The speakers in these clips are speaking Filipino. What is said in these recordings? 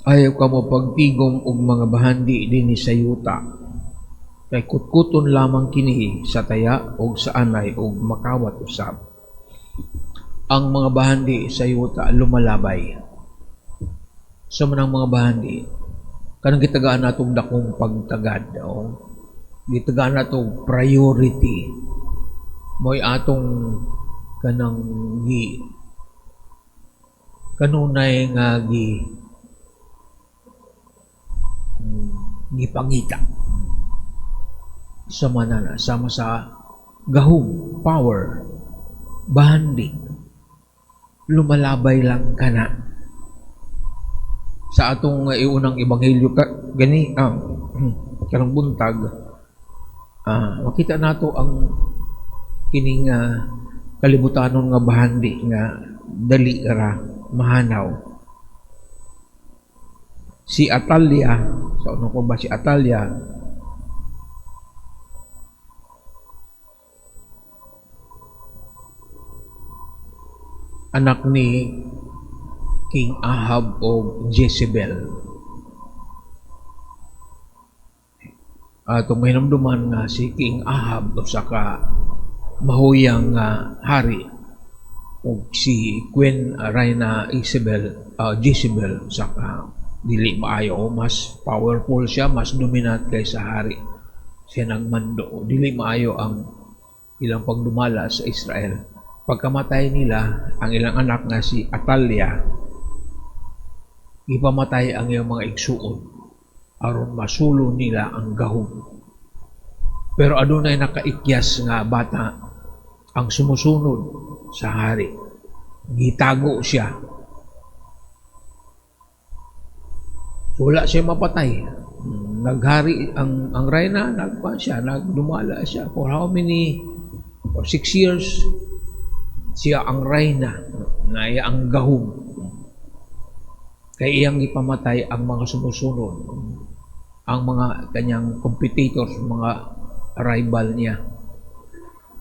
Ayaw ka mo pagtigom og mga bahandi dinhi sa yuta. Kay kutkuton lamang kini sa taya og sa anay og makawat usab. Ang mga bahandi sa yuta lumalabay. Sa manang mga bahandi, kanang gitagaan natong dakong pagtagad, gitagaan natong priority. Mo'y atong kanang kanunay nga gipangita sa manana sama sa gahom, power, bahandi, lumalabay lang kana sa atong iunang ebanghelyo gani karang buntag makita nato ang kining kalibutanon nga bahandi nga dali ra mahanaw. Si Atalia, sa ano ko ba si Atalia, anak ni King Ahab o Jezebel. Itong mahinamduman nga si King Ahab o saka mahuyang hari o si Queen Reina Jezebel saka dili maayo, mas powerful siya, mas dominant kaysa hari. Siya nagmando, dili maayo ang ilang pagdumala sa Israel. Pagkamatay nila, ang ilang anak nga si Atalia, ipamatay ang iyang mga igsuon aron masulo nila ang gahom. Pero adunay nakaikyas nga bata ang sumusunod sa hari. Gitago siya. Wala siya mapatay. Naghari ang reyna, nagdumala siya for how many? For 6 years siya ang reyna na iya ang gahom. Kaya iyang ipamatay ang mga sumusunod, ang mga kanyang competitors, mga rival niya.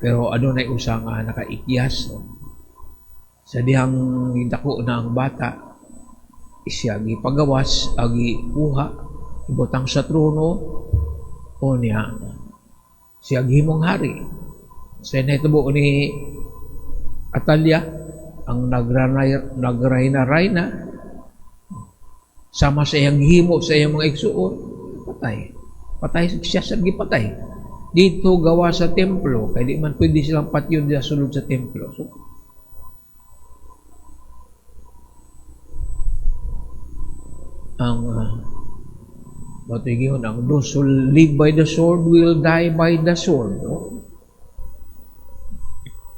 Pero adunay usa nga nakaikyas sa dihang dako na ang bata, siya gipagawas agi kuha ibutang sa trono o niya siya gihimong hari. Sa nahitabo ni Atalia ang nagrayna sama sa iyang himo sa iyang mga igsuon, patay siya sa gipatay dito gawa sa templo, kaya di man pwede silang patyon sa sulod sa templo. So ang batigihon ang those who live by the sword will die by the sword.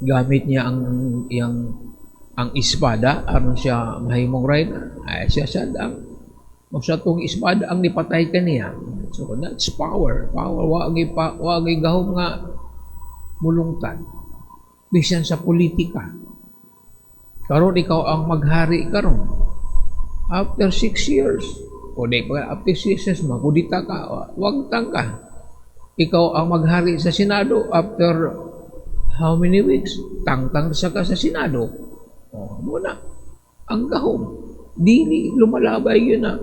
Gamit niya ang espada aron siya mahimong reyna. Ay siya ang magsatong espada ang nipatay kaniya. So that's power. Wa agi gahom nga mulungtad. Bisan sa politika. Karon ikaw ang maghari karon. After 6 years, o di pa after 6 years, makudita ka, wag tangka. Ikaw ang maghari sa Senado after how many weeks? Tangtang sa ka sa Senado. Muna, ang gahom, dili lumalabay yun na.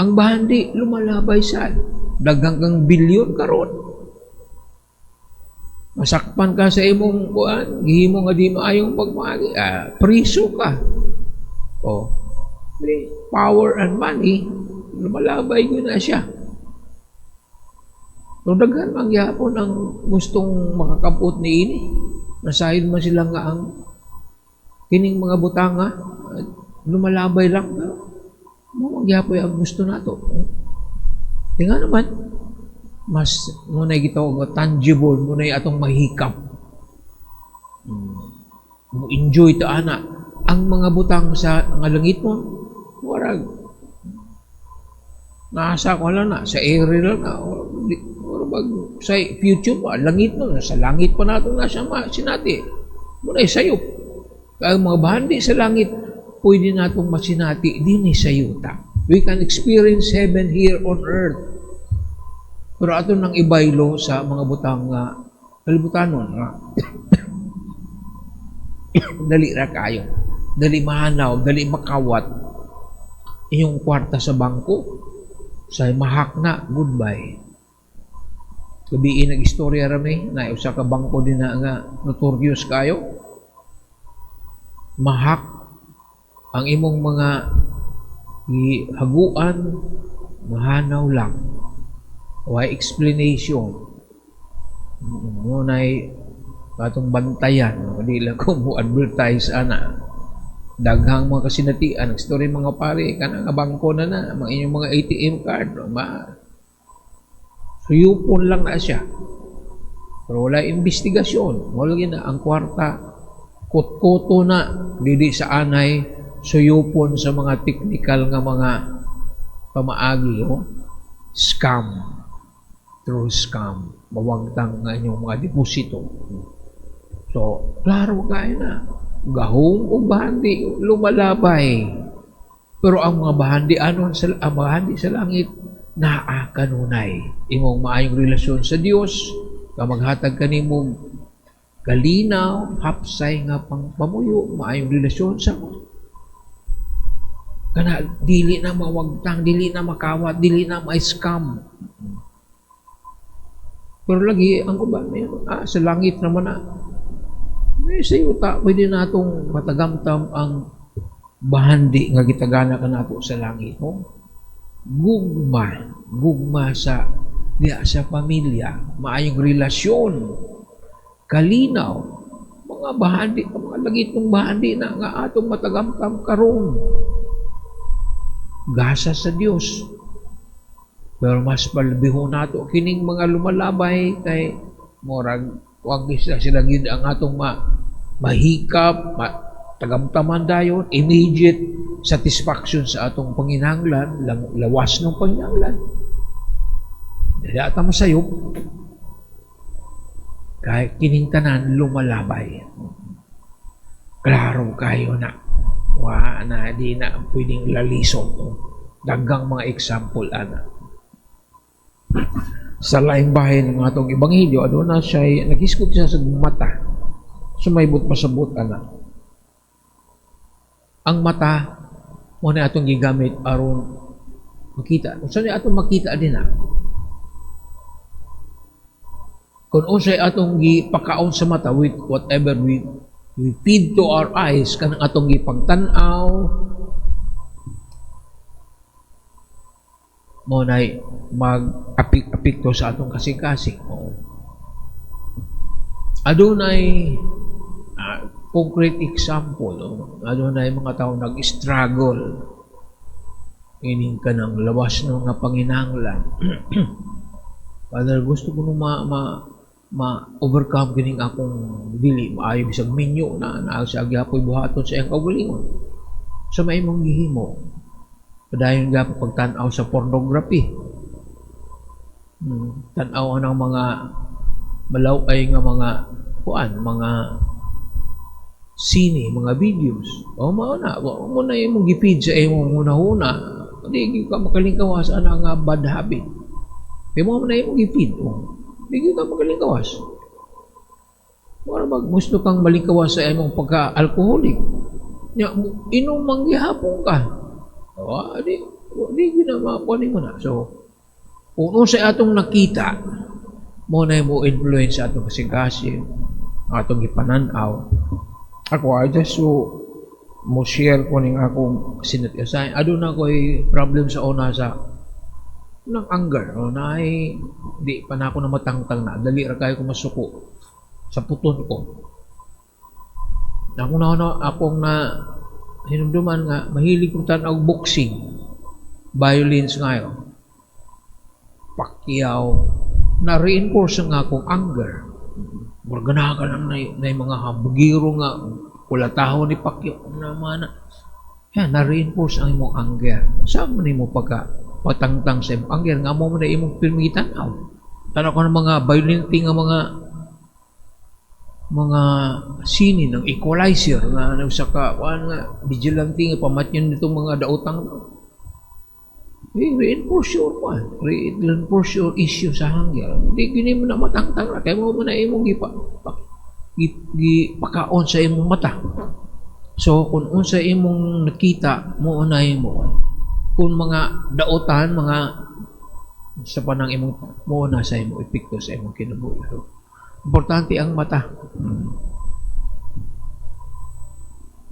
Ang bahandi, lumalabay sa daghang kang bilyon karon. Masakpan ka sa imong buwan, gihimo nga di maayong pagmagi, priso ka. Power and money, lumalabay ko na siya. Nung daghan mangyapon ang gustong makakapot ni ini, nasahid man sila nga ang kining mga butanga, lumalabay lang. Mangyapon ang gusto nato. Tingnan naman, mas munay gitawag tangible, munay atong mahikap. Mo enjoy ta ana ang mga butang sa nga langit mo. Warag. Nasa ko lang na, sa area lang na. Sa future pa, langit mo, sa langit pa natin nasa sinati. Muna sayop. Kaya mga bahandi sa langit, pwede natong masinati din sa yuta. We can experience heaven here on earth. Pero ato nang ibaylo sa mga butang kalibutanon. Dali ra kayo. Dali mahanaw, dali makawat. inyong kwarta sa bangko, sa mahak na, goodbye. Gabiin nag-istorya rami, na usa ka bangko din na nga notorious kayo. Mahak ang imong mga haguan, mahanaw lang. Why explanation? Munay katong bantayan, hindi lang ko mo advertise ana. Daghang mga kasinatian, story mga pare, kanang bangko na mga inyong mga ATM card, suyupon lang na siya. Pero wala investigasyon. Wala na ang kwarta, kutkuto na, dili sa anay, suyupon sa mga technical nga mga pamaagi, scam, true scam, mawagtang nga inyong mga deposito. So, klaro kayo na. Gahong o bahandi, lumalabay. Pero ang mga bahandi, ang bahandi sa langit, kanunay. Imong maayong relasyon sa Dios, kamaghatag kanimong kalinaw, hapsay nga pang pamuyo, maayong relasyon sa kana dili na mawagtang, dili na makawat, dili na ma-scam. Pero lagi ang uban sa langit naman na may sayo pwede natong matagamtam ang bahandi nga gitagana kanato sa langit. Gugma sa diya sa pamilya, maayong relasyon, kalinaw, mga bahandi, mga lagitong bahandi na nga atong matagamtam karon. Gasa sa Dios. Pero mas palbihon nato kining mga lumalabay kay morag wag sila gid ang atong mahikap, tagamtaman dayon, immediate satisfaction sa atong panginahanglan, lawas ng panginahanglan. Dili ata masayop. Kahit kining tanan lumalabay. Klaro kayo na. Na di na pwedeng lalisong. Daghang mga example ana. Sa laing bahay ng atong ebanghelyo, na siya naghiskot siya sa mata. Sumaybot pasabot ana. Ang mata mo na atong gigamit aron makita. Unsa ni atong makita din kung unsay atong gipakaon sa mata with whatever we feed to our eyes, kanang atong gipagtan-aw, mo na'y mag-apikto sa atong kasing-kasing. Adunay concrete example, adunay mga tao nag-struggle ining kanang lawas no nga panginahanglan. Father, gusto ko ma-overcome kining akong dili maayo bisag minyo na sa agyapoy buhaton sa iyang kaugalingon. Sa may mong gihimo, padayon gyapon pagtan-aw sa pornography. Tan-aw ang mga malaway nga mga mga sine, mga videos. Mao na imong gipid sa imong una-una. Di ka makalingkawas ana nga bad habit. Kaya mo na imong gipid. Di ka makalingkawas. Mara gusto kang malingkawas sa imong pagka-alcoholic. Inom manggihapon ka. Di ginamakuan mo na. So, kung sa atong nakita, mo na mo influence sa atong kasing-kasing, atong ipananaw. Ako, I just mo share ko ning akong sinatiasayan. Na ko'y problem sa una sa ng anger. Di pa na ako na matangtang na. Dali ra kayo ko masuko sa puton ko. Akong na hinumduman nga, mahilig kong tanaw boxing, violence ngayon, Pacquiao, na-reinforce nga akong anger. Morgana ka lang na yung mga hambugiro nga, kulataho ni Pacquiao naman. Na-reinforce ang imong anger. Saan mo na mo patangtang sa imong anger? Nga mo na imong pilmitan. Tanaw ko ng mga violent nga mga sini ng equalizer na sa nga vigilante nga pamatyan nitong mga daotang reinforce your issue sa hangya. Hindi gini mo na matangtang na kaya mo na imong gipakaon sa imong mata. So kung unsa imong nakita mo unay mo kung mga dautan, mga sa panang imong mo na sa imong epekto sa imong kinabuhi. So, importante ang mata.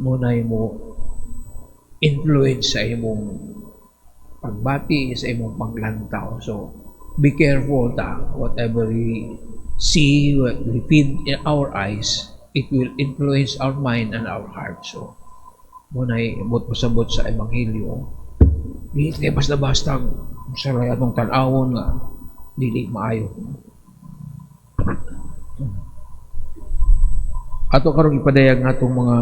Muna mo influence sa imong pagbati, sa imong paglantaw. So, be careful ta whatever we see, what we feed in our eyes, it will influence our mind and our heart. So, muna pasabot sa Ebanghelyo. Di basta-basta sa atong tan-awon nga dili maayo. Ato karong ipadayag natong mga